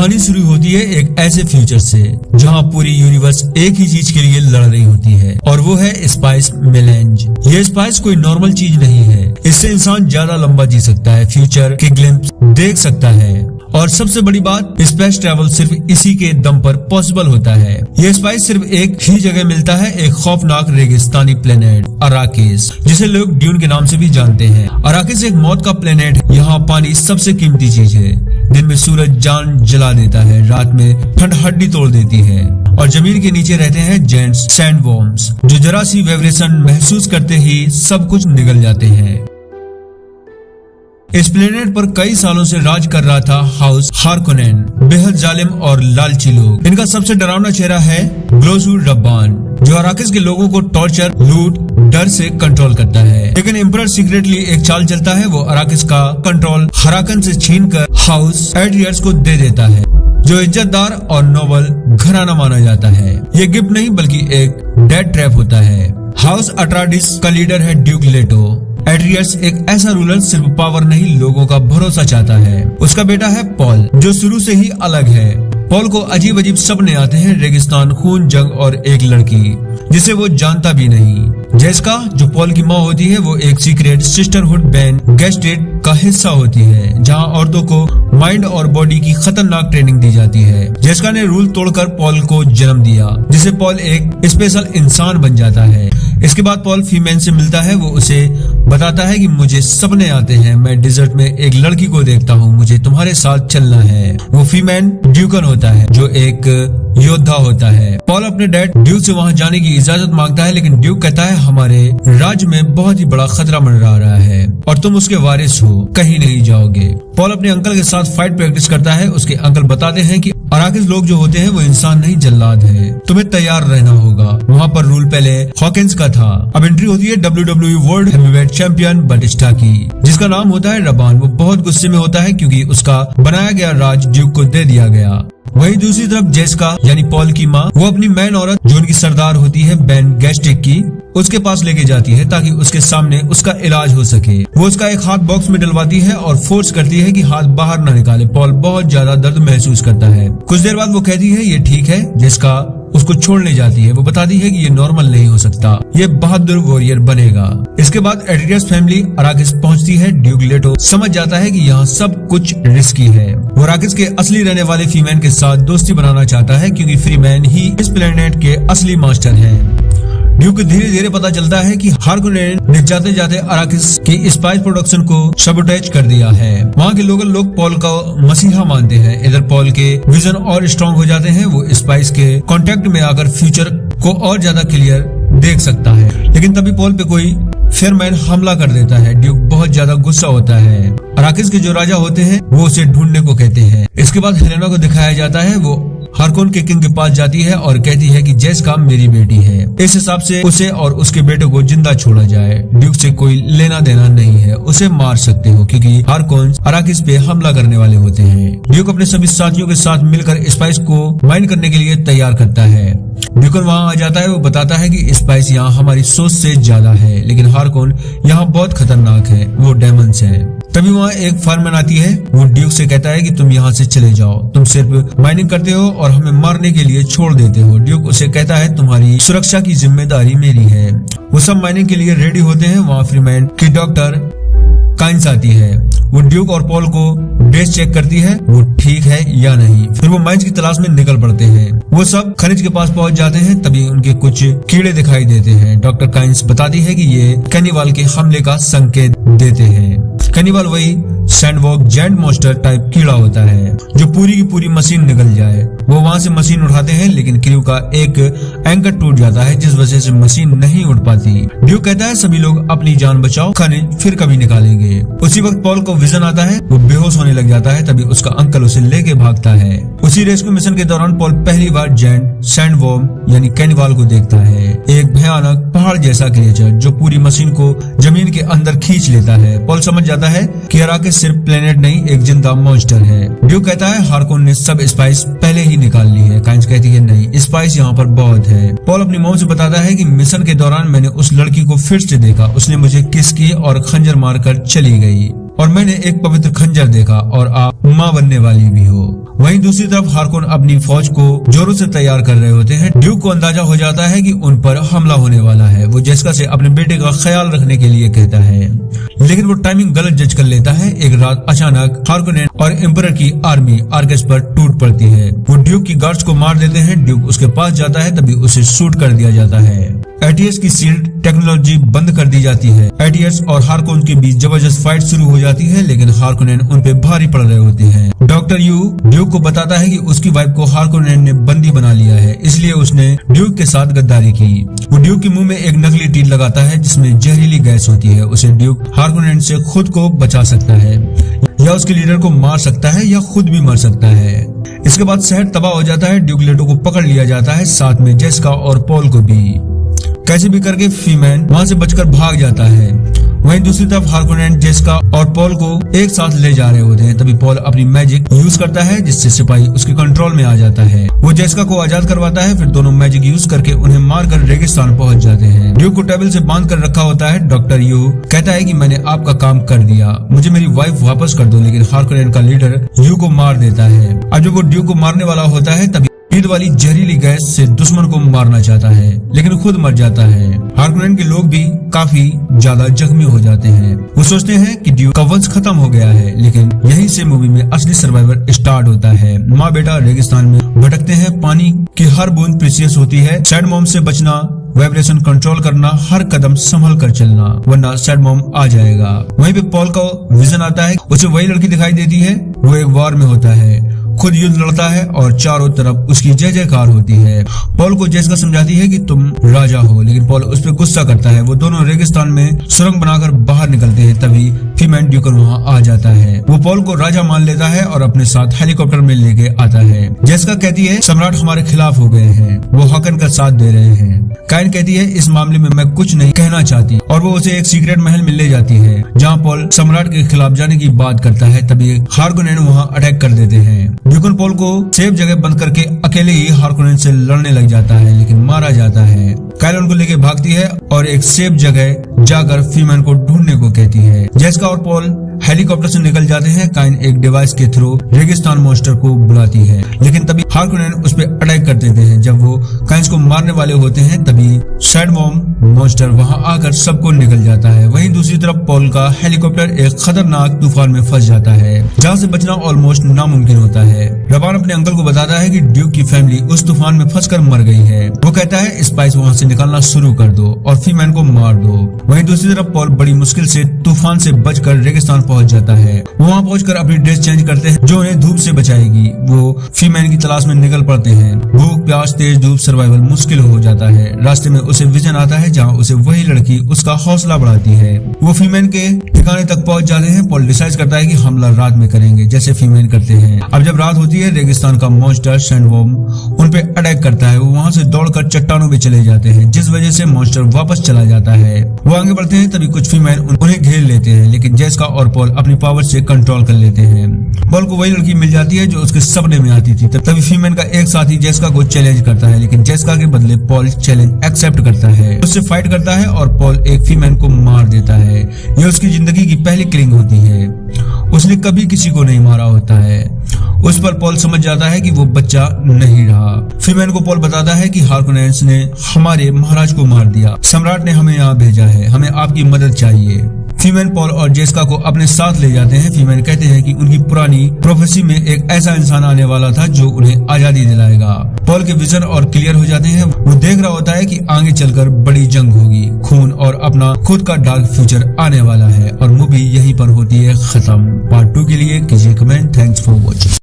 कहानी शुरू होती है एक ऐसे फ्यूचर से जहां पूरी यूनिवर्स एक ही चीज के लिए लड़ रही होती है और वो है स्पाइस मेलेंज। ये स्पाइस कोई नॉर्मल चीज नहीं है, इससे इंसान ज्यादा लंबा जी सकता है, फ्यूचर के ग्लिम्स देख सकता है और सबसे बड़ी बात स्पेस ट्रैवल सिर्फ इसी के दम पर पॉसिबल होता है। ये स्पाइस सिर्फ एक ही जगह मिलता है, एक खौफनाक रेगिस्तानी प्लेनेट अराकिस, जिसे लोग ड्यून के नाम से भी जानते हैं। अराकिस एक मौत का प्लेनेट है, यहाँ पानी सबसे कीमती चीज है। दिन में सूरज जान जला देता है, रात में ठंड हड्डी तोड़ देती है और जमीन के नीचे रहते हैं जेंट्स सैंडवॉर्म्स, जो जरा सी वाइब्रेशन महसूस करते ही सब कुछ निगल जाते हैं। इस प्लेनेट पर कई सालों से राज कर रहा था हाउस हार्कोनेन, बेहद जालिम और लालची लोग। इनका सबसे डरावना चेहरा है ग्लोजू रब्बान, जो अराकिस के लोगों को टॉर्चर, लूट, डर से कंट्रोल करता है। लेकिन एम्परर सीक्रेटली एक चाल चलता है, वो अराकिस का कंट्रोल हराकन से छीनकर हाउस एड्रियर्स को दे देता है, जो इज्जतदार और नोबल घराना माना जाता है। ये गिफ्ट नहीं बल्कि एक डेड ट्रैप होता है। हाउस अट्राडिस का लीडर है ड्यूक लेटो। एड्रियर्स एक ऐसा रूलर सिर्फ पावर नहीं, लोगों का भरोसा चाहता है। उसका बेटा है पॉल, जो शुरू से ही अलग है। पॉल को अजीब अजीब सपने आते हैं, रेगिस्तान, खून, जंग और एक लड़की जिसे वो जानता भी नहीं। जेसिका, जो पॉल की माँ होती है, वो एक सीक्रेट सिस्टरहुड बैंड गेस्टेड का हिस्सा होती है, जहाँ औरतों को माइंड और बॉडी की खतरनाक ट्रेनिंग दी जाती है। जेसिका ने रूल तोड़कर पॉल को जन्म दिया, जिससे पॉल एक स्पेशल इंसान बन जाता है। इसके बाद पॉल फीमेल से मिलता है, वो उसे बताता है कि मुझे सपने आते हैं, मैं डिजर्ट में एक लड़की को देखता हूँ, मुझे तुम्हारे साथ चलना है। वो फीमेल ड्यूकन होता है, जो एक योद्धा होता है। पॉल अपने डैड ड्यूक से वहाँ जाने की इजाजत मांगता है, लेकिन ड्यूक कहता है हमारे राज्य में बहुत ही बड़ा खतरा मंडरा रहा है और तुम उसके वारिस हो, कहीं नहीं जाओगे। पॉल अपने अंकल के साथ फाइट प्रैक्टिस करता है। उसके अंकल बताते हैं कि अराकिस लोग जो होते हैं वो इंसान नहीं जल्लाद है, तुम्हें तैयार रहना होगा। वहाँ पर रूल पहले हॉकिंस का था। अब एंट्री होती है WWE world heavyweight champion Batista की, जिसका नाम होता है रबान। वो बहुत गुस्से में होता है क्योंकि उसका बनाया गया राज ड्यूक को दे दिया गया। वहीं दूसरी तरफ जेसिका यानी पॉल की माँ, वो अपनी मैन औरत जो उनकी सरदार होती है बेन गेस्टिक की, उसके पास लेके जाती है ताकि उसके सामने उसका इलाज हो सके। वो उसका एक हाथ बॉक्स में डलवाती है और फोर्स करती है कि हाथ बाहर ना निकाले। पॉल बहुत ज्यादा दर्द महसूस करता है। कुछ देर बाद वो कहती है ये ठीक है। जेसिका उसको छोड़ने जाती है। वो बताती है कि ये नॉर्मल नहीं हो सकता, ये बहादुर वॉरियर बनेगा। इसके बाद एड्रियस फैमिली अराकिस पहुंचती है। ड्यूक लेटो समझ जाता है कि यहाँ सब कुछ रिस्की है। वो अराकिस के असली रहने वाले फीमेन के साथ दोस्ती बनाना चाहता है, क्योंकि फ्रीमैन ही इस प्लेनेट के असली मास्टर है। ड्यूक धीरे धीरे पता चलता है कि हार्कोनेन ने जाते जाते अराकिस की स्पाइस प्रोडक्शन को सबोटेज कर दिया है। वहाँ के लोग पॉल का मसीहा मानते हैं। इधर पॉल के विजन और स्ट्रॉन्ग हो जाते हैं। वो स्पाइस के कांटेक्ट में आकर फ्यूचर को और ज्यादा क्लियर देख सकता है। लेकिन तभी पॉल पे कोई फेयरमैन हमला कर देता है। ड्यूक बहुत ज्यादा गुस्सा होता है। अराकिस के जो राजा होते हैं वो उसे ढूंढने को कहते हैं। इसके बाद हेलेना को दिखाया जाता है। वो हार्कोन के किंग के पास जाती है और कहती है कि जेसिका मेरी बेटी है, इस हिसाब से उसे और उसके बेटे को जिंदा छोड़ा जाए। ड्यूक से कोई लेना देना नहीं है, उसे मार सकते हो क्योंकि हार्कोन अराकिस पे हमला करने वाले होते हैं। ड्यूक अपने सभी साथियों के साथ मिलकर स्पाइस को माइन करने के लिए तैयार करता है। ड्यूकन वहाँ आ जाता है। वो बताता है कि स्पाइस यहाँ हमारी सोच से ज्यादा है, लेकिन हार्कोन यहाँ बहुत खतरनाक है, वो डेमंस है। तभी वहाँ एक फार्मर आती है। वो ड्यूक से कहता है कि तुम यहाँ से चले जाओ, तुम सिर्फ माइनिंग करते हो और हमें मारने के लिए छोड़ देते हो। ड्यूक उसे कहता है तुम्हारी सुरक्षा की जिम्मेदारी मेरी है। वो सब माइनिंग के लिए रेडी होते हैं। वहाँ फ्रीमैन की डॉक्टर काइंस आती है। वो ड्यूक और पॉल को ड्रेस चेक करती है, वो ठीक है या नहीं। फिर वो माइंस की तलाश में निकल पड़ते हैं। वो सब खनिज के पास पहुंच जाते हैं। तभी उनके कुछ कीड़े दिखाई देते हैं। डॉक्टर काइंस बताती है कि ये कैनिवाल के हमले का संकेत देते हैं। कैनिवाल वही सैंडवॉक जेंट मॉन्स्टर टाइप कीड़ा होता है जो पूरी की पूरी मशीन निकल जाए। वो वहाँ से मशीन उठाते हैं, लेकिन क्रू का एक एंकर टूट जाता है, जिस वजह से मशीन नहीं उठ पाती। ड्यूक कहता है सभी लोग अपनी जान बचाओ, खनिज फिर कभी निकालेंगे। उसी वक्त पॉल को विजन आता है। वो बेहोश होने लग जाता है। तभी उसका अंकल उसे लेके भागता है। उसी रेस्क्यू मिशन के दौरान पॉल पहली बार जेंट सैंडवॉर्म यानी कैनिवाल को देखता है, एक भयानक पहाड़ जैसा क्रिएचर जो पूरी मशीन को जमीन के अंदर खींच लेता है। पॉल समझ जाता है कि अराकिस सिर्फ प्लेनेट नहीं, एक जिंदा मॉन्स्टर है। ड्यूक कहता है हार्कोन ने सब स्पाइस पहले ही निकाल ली है। काइंस कहती है नहीं, स्पाइस यहाँ पर बहुत है। पॉल अपनी मॉम से बताता है कि मिशन के दौरान मैंने उस लड़की को फिर से देखा, उसने मुझे किस की और खंजर मारकर चली गई। और मैंने एक पवित्र खंजर देखा और आप माँ बनने वाली भी हो। वहीं दूसरी तरफ हार्कोन अपनी फौज को जोरों से तैयार कर रहे होते हैं। ड्यूक को अंदाजा हो जाता है कि उन पर हमला होने वाला है। वो जेसिका से अपने बेटे का ख्याल रखने के लिए कहता है, लेकिन वो टाइमिंग गलत जज कर लेता है। एक रात अचानक हार्कोनेन और एम्परर की आर्मी आर्केस पर टूट पड़ती है। वो ड्यूक की गार्ड्स को मार देते हैं। ड्यूक उसके पास जाता है, तभी उसे शूट कर दिया जाता है। एटीएस की सील्ड टेक्नोलॉजी बंद कर दी जाती है। एटीएस और हार्कोन के बीच जबरदस्त फाइट शुरू हो जाती है, लेकिन हार्कोनेन उन पे भारी पड़ रहे होते हैं। डॉक्टर यू ड्यूक को बताता है कि उसकी वाइफ को हार्कोनेन ने बंदी बना लिया है, इसलिए उसने ड्यूक के साथ गद्दारी की। वो ड्यूक के मुंह में एक नकली टील लगाता है जिसमें जहरीली गैस होती है। उसे ड्यूक हार्कोनेन से खुद को बचा सकता है, या उसके लीडर को मार सकता है, या खुद भी मर सकता है। इसके बाद शहर तबाह हो जाता है। ड्यूक लेटो को पकड़ लिया जाता है, साथ में जेसिका और पॉल को भी। कैसे भी करके फीमैन वहां से बचकर भाग जाता है। वहीं दूसरी तरफ हार्कोनेन जेसिका और पॉल को एक साथ ले जा रहे होते हैं। तभी पॉल अपनी मैजिक यूज करता है, जिससे सिपाही उसके कंट्रोल में आ जाता है। वो जेसिका को आजाद करवाता है, फिर दोनों मैजिक यूज करके उन्हें मारकर रेगिस्तान पहुंच जाते हैं। ड्यूक को टेबल से बांध कर रखा होता है। डॉक्टर यू कहता है कि मैंने आपका काम कर दिया, मुझे मेरी वाइफ वापस कर दो, लेकिन हार्कोनेन का लीडर यू को मार देता है। अब जब वो ड्यूक को मारने वाला होता है, तभी ईद वाली जहरीली गैस से दुश्मन को मारना चाहता है, लेकिन खुद मर जाता है। हार्कोनेन के लोग भी काफी ज्यादा जख्मी हो जाते हैं। वो सोचते हैं कि ड्यूक का वंश खत्म हो गया है, लेकिन यहीं से मूवी में असली सर्वाइवर स्टार्ट होता है। माँ बेटा रेगिस्तान में भटकते हैं। पानी की हर बूंद प्रीशियस होती है। सैड मॉम से बचना, वाइब्रेशन कंट्रोल करना, हर कदम संभल कर चलना, वरना सैड मॉम आ जाएगा। वहीं पे पॉल का विजन आता है। उसे वही लड़की दिखाई देती है। वो एक वॉर में होता है, खुद युद्ध लड़ता है और चारों तरफ उसकी जय जयकार होती है। पॉल को जेसिका समझाती है कि तुम राजा हो, लेकिन पॉल उस पर गुस्सा करता है। वो दोनों रेगिस्तान में सुरंग बनाकर बाहर निकलते हैं। तभी फीमैन ड्यूकर वहाँ आ जाता है। वो पॉल को राजा मान लेता है और अपने साथ हेलीकॉप्टर में लेके आता है। जेसिका कहती है सम्राट हमारे खिलाफ हो गए हैं, वो हॉकन का साथ दे रहे हैं। काइन कहती है इस मामले में मैं कुछ नहीं कहना चाहती, और वो उसे एक सीक्रेट महल में ले जाती है, जहाँ पॉल सम्राट के खिलाफ जाने की बात करता है। तभी हार्कोनेन वहाँ अटैक कर देते हैं। ड्यूकन पॉल को सेफ जगह बंद करके अकेले ही हार्कोनेन से लड़ने लग जाता है, लेकिन मारा जाता है। काइल उनको लेके भागती है और एक सेफ जगह जाकर फीमैन को ढूंढने को कहती है। जेसिका और पॉल हेलीकॉप्टर से निकल जाते हैं। काइन एक डिवाइस के थ्रू रेगिस्तान मॉन्स्टर को बुलाती है, लेकिन तभी हार्कोनेन उस पर अटैक कर देते हैं। जब वो काइन को मारने वाले होते हैं, तभी सैड मॉम मॉन्स्टर वहां आकर सबको निकल जाता है। वहीं दूसरी तरफ पॉल का हेलीकॉप्टर एक खतरनाक तूफान में फंस जाता है, जहां से बचना ऑलमोस्ट नामुमकिन होता है। रबान अपने अंकल को बताता है कि ड्यूक की फैमिली उस तूफान में फंसकर मर गई है। वो कहता है स्पाइस वहां से निकालना शुरू कर दो और फीमैन को मार दो। वहीं दूसरी तरफ पॉल बड़ी मुश्किल से तूफान से बचकर रेगिस्तान पहुंच जाता है। वहां पहुंचकर अपनी ड्रेस चेंज करते हैं, जो उन्हें धूप से बचाएगी। वो फीमैन की तलाश में निकल पड़ते हैं। भूख, प्यास, तेज धूप, सर्वाइवल मुश्किल हो जाता है। रास्ते में उसे विजन आता है, जहां उसे वही लड़की उसका हौसला बढ़ाती है। वो फीमैन के ठिकाने तक पहुंच जाते हैं। पॉल डिसाइड करता है कि हमला रात में करेंगे, जैसे फीमैन करते हैं। अब जब रात होती है, रेगिस्तान का मॉन्स्टर सैंडवर्म उन पे अटैक करता है। वो वहां से दौड़कर चट्टानों पे चले जाते हैं, जिस वजह से मॉन्स्टर वापस चला जाता है। वो आगे बढ़ते हैं, तभी कुछ फीमैन उन्हें घेर लेते हैं, लेकिन जेसिका और पॉल अपनी पावर से कंट्रोल कर लेते हैं। पॉल को वही लड़की मिल जाती है जो उसके सपने में आती थी। तभी फीमैन का एक साथी जेसिका को चैलेंज करता है, लेकिन जेसिका के बदले पॉल चैलेंज एक्सेप्ट करता है। उससे फाइट करता है और पॉल एक फीमैन को मार देता है। यह उसकी जिंदगी की पहली किलिंग होती है। उसने कभी किसी को नहीं मारा होता है। उस पर पॉल समझ जाता है कि वो बच्चा नहीं रहा। फीमैन को पॉल बताता है कि हार्कोनेन ने हमारे महाराज को मार दिया। सम्राट ने हमें यहाँ भेजा है, हमें आपकी मदद चाहिए। फीमैन पॉल और जेसिका को अपने साथ ले जाते हैं। फीमैन कहते हैं कि उनकी पुरानी प्रोफेसी में एक ऐसा इंसान आने वाला था जो उन्हें आजादी दिलाएगा। पॉल के विजन और क्लियर हो जाते हैं। वो देख रहा होता है कि आगे चलकर बड़ी जंग होगी, खून और अपना खुद का डार्क फ्यूचर आने वाला है। और मूवी यहीं पर होती है खत्म। पार्ट 2 के लिए कीजिए कमेंट। Thanks for watching.